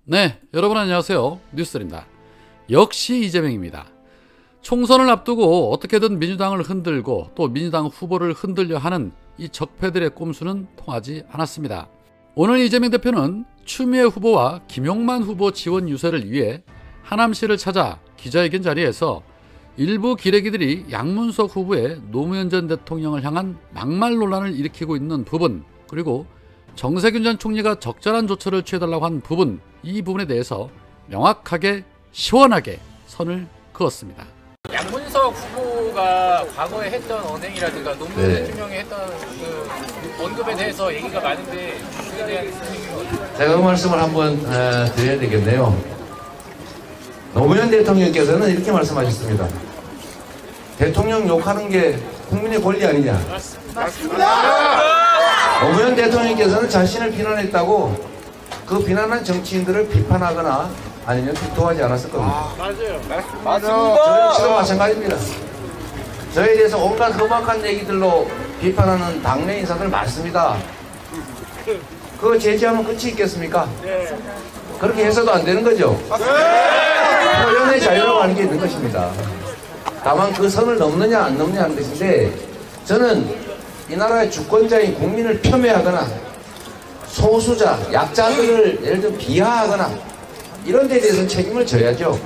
네, 여러분 안녕하세요. 뉴스입니다. 역시 이재명입니다. 총선을 앞두고 어떻게든 민주당을 흔들고 또 민주당 후보를 흔들려 하는 이 적폐들의 꼼수는 통하지 않았습니다. 오늘 이재명 대표는 추미애 후보와 김용만 후보 지원 유세를 위해 하남시를 찾아 기자회견 자리에서 일부 기레기들이 양문석 후보의 노무현 전 대통령을 향한 막말 논란을 일으키고 있는 부분, 그리고 정세균 전 총리가 적절한 조처를 취해달라고 한 부분, 이 부분에 대해서 명확하게 시원하게 선을 그었습니다. 양문석 후보가 과거에 했던 언행이라든가 노무현 대통령이 했던 그 언급에 대해서 얘기가 많은데 그에 대한 생각이 어떠세요? 제가 그 말씀을 한번 드려야 되겠네요. 노무현 대통령께서는 이렇게 말씀하셨습니다. 대통령 욕하는 게 국민의 권리 아니냐. 맞습니다. 노무현 대통령께서는 자신을 비난했다고 그 비난한 정치인들을 비판하거나 아니면 비토하지 않았을 겁니다. 맞아요. 저 역시도 마찬가지입니다. 저에 대해서 온갖 험악한 얘기들로 비판하는 당내 인사들 많습니다. 그거 제지하면 끝이 있겠습니까? 그렇게 해서도 안 되는 거죠. 표현의 자유라고 하는 게 있는 것입니다. 다만 그 선을 넘느냐 안 넘느냐 하는 것인데, 저는 이 나라의 주권자인 국민을 폄훼하거나 소수자, 약자들을 예를 들어 비하하거나 이런 데 대해서는 책임을 져야죠.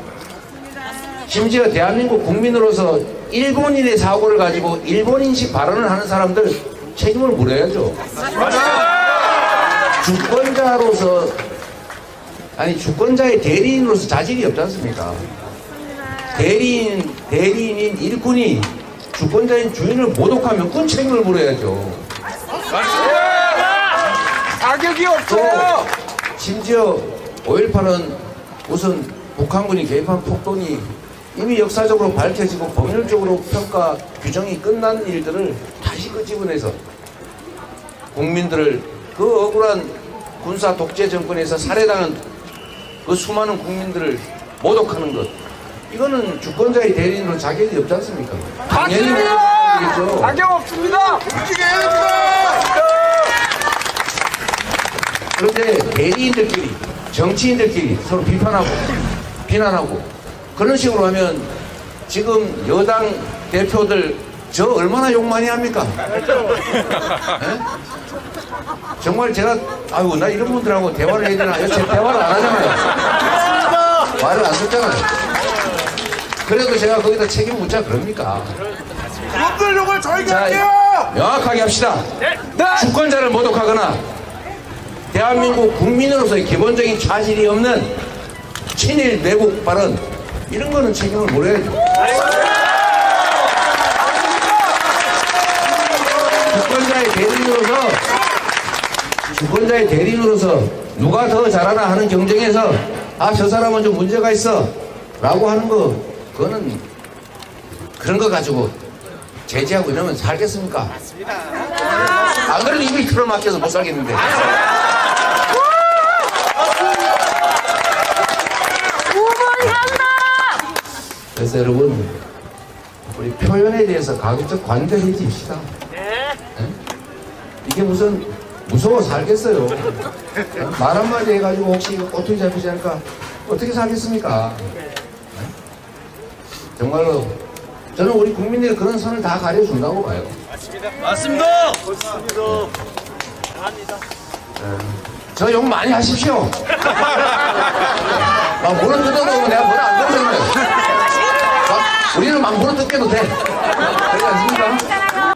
심지어 대한민국 국민으로서 일본인의 사고를 가지고 일본인식 발언을 하는 사람들 책임을 물어야죠. 주권자로서, 아니 주권자의 대리인으로서 자질이 없지 않습니까? 대리인인 일꾼이 주권자인 주인을 모독하면 그 책임을 물어야죠. 자격이 없어요. 심지어 5.18은 우선 북한군이 개입한 폭동이 이미 역사적으로 밝혀지고 법률적으로 평가 규정이 끝난 일들을 다시 끄집어내서 국민들을, 그 억울한 군사 독재 정권에서 살해당한 그 수많은 국민들을 모독하는 것, 이거는 주권자의 대리인으로 자격이 없지 않습니까? 당연히 모독하겠죠. 자격 없습니다. 움직여야 됩니다. 그런데 대리인들끼리, 정치인들끼리 서로 비판하고 비난하고 그런 식으로 하면 지금 여당 대표들 저 얼마나 욕 많이 합니까? 정말 제가 아유 나 이런 분들하고 대화를 해야 되나? 여태 대화를 안 하잖아요. 말을 안 썼잖아요. 그래도 제가 거기다 책임 묻자 그럽니까? 그분들 욕을 저희가 할게요. 명확하게 합시다. 주권자를 모독하거나 대한민국 국민으로서의 기본적인 자질이 없는 친일 매국 발언, 이런 거는 책임을 물어야죠. 주권자의 대리인으로서 누가 더 잘하나 하는 경쟁에서 아, 저 사람은 좀 문제가 있어 라고 하는 거, 그거는 그런 거 가지고 제지하고 이러면 살겠습니까? 안 그래도 입이 틀어막혀서 못 살겠는데. 그래서 여러분, 우리 표현에 대해서 가급적 관대해집시다. 네? 이게 무슨 무서워 살겠어요. 말 한마디 해가지고 혹시 어떻게 잡히지 않을까? 어떻게 살겠습니까? 정말로 저는 우리 국민들이 그런 선을 다 가려준다고 봐요. 맞습니다. 저 욕 많이 하십시오. 막 물어 뜯어도 내가 뭐라 안 그러잖아요. 우리는 막 물어 뜯겨도 돼. 그렇지 않습니까?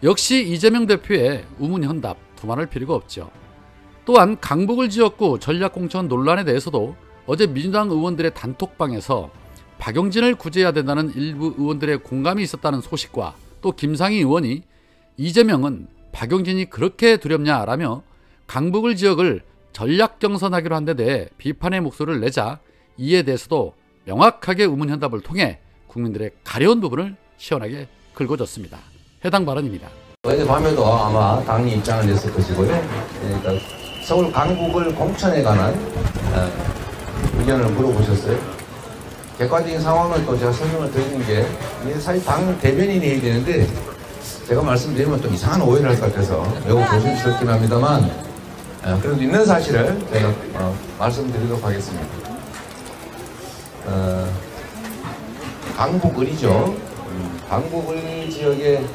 역시 이재명 대표의 우문현답, 두말할 필요가 없죠. 또한 강북을 지역구 전략공천 논란에 대해서도 어제 민주당 의원들의 단톡방에서 박용진을 구제해야 된다는 일부 의원들의 공감이 있었다는 소식과 또 김상희 의원이 이재명은 박용진이 그렇게 두렵냐라며 강북을 지역을 전략경선하기로 한 데 대해 비판의 목소리를 내자 이에 대해서도 명확하게 우문현답을 통해 국민들의 가려운 부분을 시원하게 긁어줬습니다. 해당 발언입니다. 어제 밤에도 아마 당이 입장을 냈을 것이고요. 그러니까 서울 강북을 공천에 관한 의견을 물어보셨어요. 객관적인 상황을 또 제가 설명을 드리는 게 사실 당 대변인이 해야 되는데 제가 말씀드리면 또 이상한 오해를 할 것 같아서 매우 조심스럽긴 합니다만 그래도 있는 사실을 제가 말씀드리도록 하겠습니다. 강북을이죠. 강북을 지역의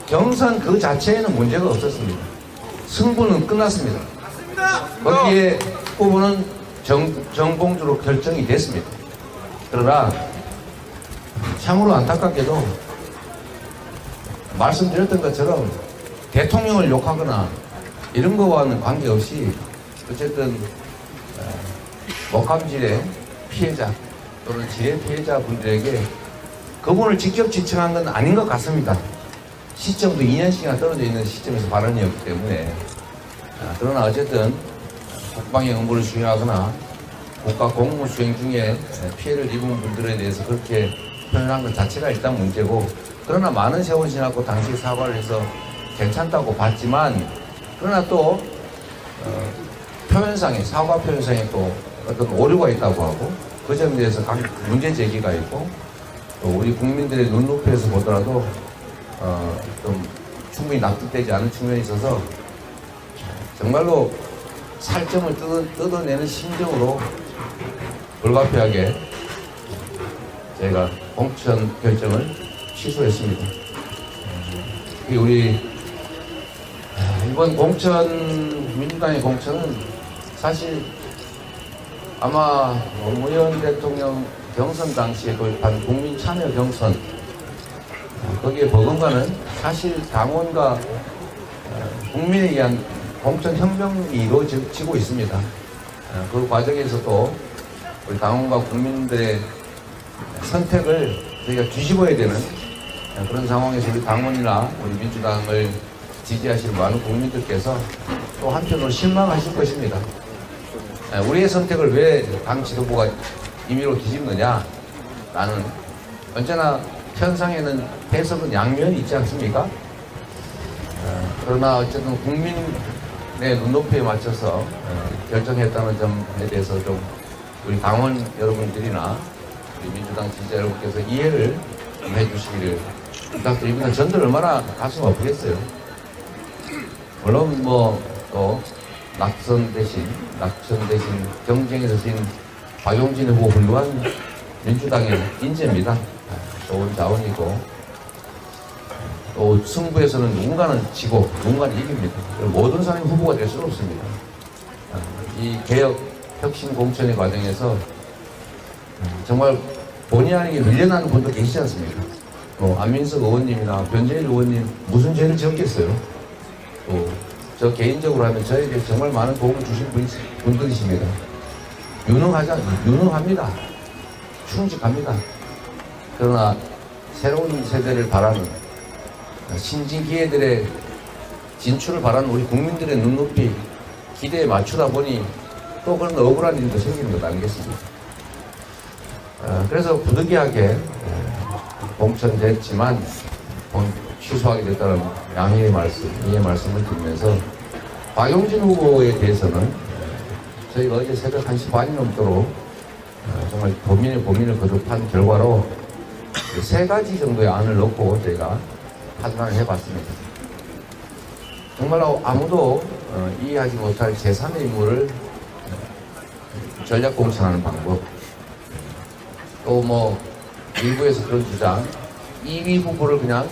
경선 그 자체에는 문제가 없었습니다. 승부는 끝났습니다. 거기에 후보는 정봉주로 결정이 됐습니다. 그러나 참으로 안타깝게도 말씀드렸던 것처럼 대통령을 욕하거나 이런 거와는 관계없이 어쨌든 목감질의 피해자 또는 지뢰 피해자분들에게 그분을 직접 지칭한 건 아닌 것 같습니다. 시점도 2년씩이나 떨어져 있는 시점에서 발언이었기 때문에 그러나 어쨌든 국방의 업무를 수행하거나 국가 공무 수행 중에 피해를 입은 분들에 대해서 그렇게 표현한 것 자체가 일단 문제고, 그러나 많은 세월이 지났고 당시 사과를 해서 괜찮다고 봤지만, 그러나 또 표현상에, 사과 표현상에 또 어떤 오류가 있다고 하고 그 점에 대해서 각 문제 제기가 있고, 또 우리 국민들의 눈높이에서 보더라도 좀 충분히 납득되지 않은 측면이 있어서 정말로 살점을 뜯어내는 심정으로 불가피하게 저희가 공천 결정을 취소했습니다. 우리 이번 공천, 민주당의 공천은 사실 아마 노무현 대통령 경선 당시에 도입한 국민 참여 경선, 거기에 버금가는 사실 당원과 국민에 의한 공천 혁명이 이루어지고 있습니다. 그 과정에서도 우리 당원과 국민들의 선택을 저희가 뒤집어야 되는 그런 상황에서 우리 당원이나 우리 민주당을 지지하시는 많은 국민들께서 또 한편으로 실망하실 것입니다. 우리의 선택을 왜 당 지도부가 임의로 뒤집느냐? 나는 언제나 현상에는 해석은 양면이 있지 않습니까? 그러나 어쨌든 국민의 눈높이에 맞춰서 결정했다는 점에 대해서 좀 우리 당원 여러분들이나 우리 민주당 지지자 여러분께서 이해를 좀 해주시기를 부탁드립니다. 전들 얼마나 가슴 아프겠어요. 물론 또 낙선 대신 경쟁에서 진 박용진 후보 훌륭한 민주당의 인재입니다. 좋은 자원이고 또 승부에서는 누군가는 지고 누군가는 이깁니다. 모든 사람이 후보가 될 수는 없습니다. 이 개혁 혁신 공천의 과정에서 정말 본의 아니게 밀려나는 분도 계시지 않습니까? 안민석 의원님이나 변재일 의원님 무슨 죄를 지었겠어요? 또 저 개인적으로 하면 저에게 정말 많은 도움을 주신 분들이십니다. 유능합니다. 충직합니다. 그러나 새로운 세대를 바라는 신진 기회들의 진출을 바라는 우리 국민들의 눈높이 기대에 맞추다 보니 또 그런 억울한 일도 생기는 것 아니겠습니까? 그래서 부득이하게 공천됐지만 취소하게 됐다는 양해의 말씀을 드리면서 박용진 후보에 대해서는 저희가 어제 새벽 1시 반이 넘도록 정말 고민을 거듭한 결과로 3가지 정도의 안을 넣고 저희가 판단을 해봤습니다. 정말로 아무도 이해하지 못할 제3의 인물을 전략 공천하는 방법, 또 일부에서 그런 주장, 2위 후보를 그냥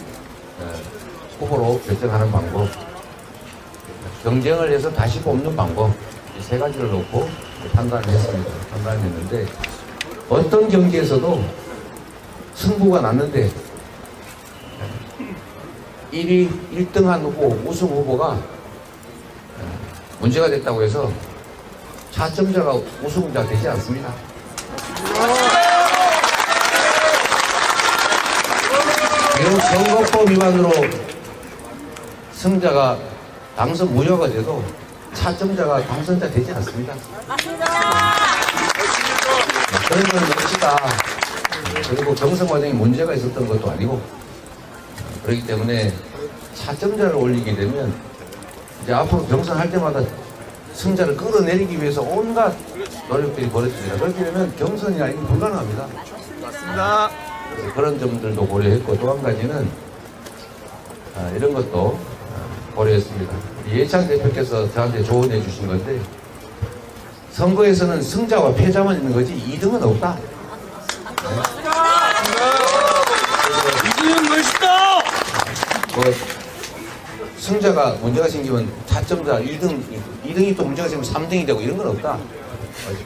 후보로 결정하는 방법, 경쟁을 해서 다시 뽑는 방법, 이 3가지를 놓고 판단을 했는데 어떤 경기에서도 승부가 났는데 1등한 후보, 우승 후보가 문제가 됐다고 해서 차점자가 우승자 되지 않습니다. 그리고 선거법 위반으로 승자가 당선 무효가 돼도 차점자가 당선자 되지 않습니다. 그런 건 몫이다. 그리고 경선 과정에 문제가 있었던 것도 아니고, 그렇기 때문에 차점자를 올리게 되면 이제 앞으로 경선할 때마다 승자를 끌어내리기 위해서 온갖 노력들이 벌어집니다. 그렇게 되면 경선이 아니면 불가능합니다. 맞습니다. 그런 점들도 고려했고, 또 한 가지는 이런 것도 고려했습니다. 예찬 대표께서 저한테 조언해 주신 건데, 선거에서는 승자와 패자만 있는 거지 2등은 없다. 2등은 멋있다! 뭐 승자가 문제가 생기면 타점자 2등이 또 문제가 생기면 3등이 되고 이런 건 없다.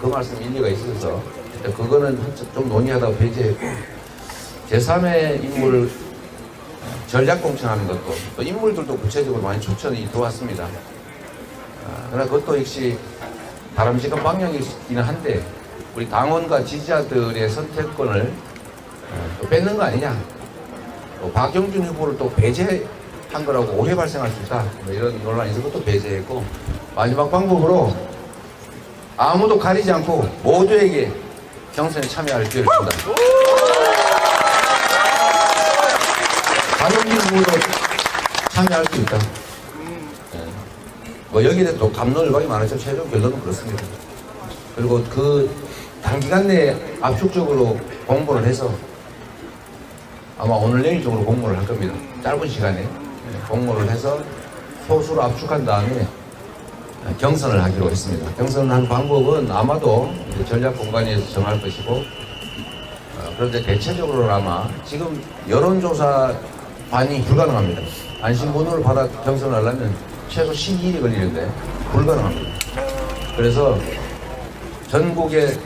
그 말씀 일리가 있어서 그거는 좀 논의하다가 배제했고, 제3의 인물을 전략 공천하는 것도 또 인물들도 구체적으로 많이 추천이 들어왔습니다. 그러나 그것도 역시 바람직한 방향이기는 한데 우리 당원과 지지자들의 선택권을 또 뺏는 거 아니냐, 또 박영준 후보를 또 배제한 거라고 오해 발생할 수 있다, 뭐 이런 논란이 있어서 그것도 배제했고, 마지막 방법으로 아무도 가리지 않고 모두에게 경선에 참여할 기회를 준다. 박영준 후보도 참여할 수 있다. 뭐 여기에 대해서 또 감론을박이 많았죠. 최종 결론은 그렇습니다. 그리고 그 단기간 내에 압축적으로 공모를 해서 아마 오늘 내일 정도 공모를 할 겁니다. 짧은 시간에 공모를 해서 소수로 압축한 다음에 경선을 하기로 했습니다. 경선을 한 방법은 아마도 전략 공간에서 정할 것이고, 그런데 대체적으로는 아마 지금 여론조사 반영이 불가능합니다. 안심번호를 받아 경선을 하려면 최소 12일이 걸리는데 불가능합니다. 그래서 전국의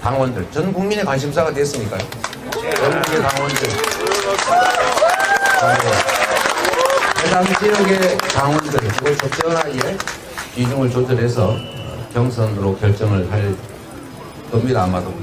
당원들, 전 국민의 관심사가 됐으니까요. 전국의 당원들, 해당 지역의 당원들, 그걸 적절하게 비중을 조절해서 경선으로 결정을 할 겁니다, 아마도.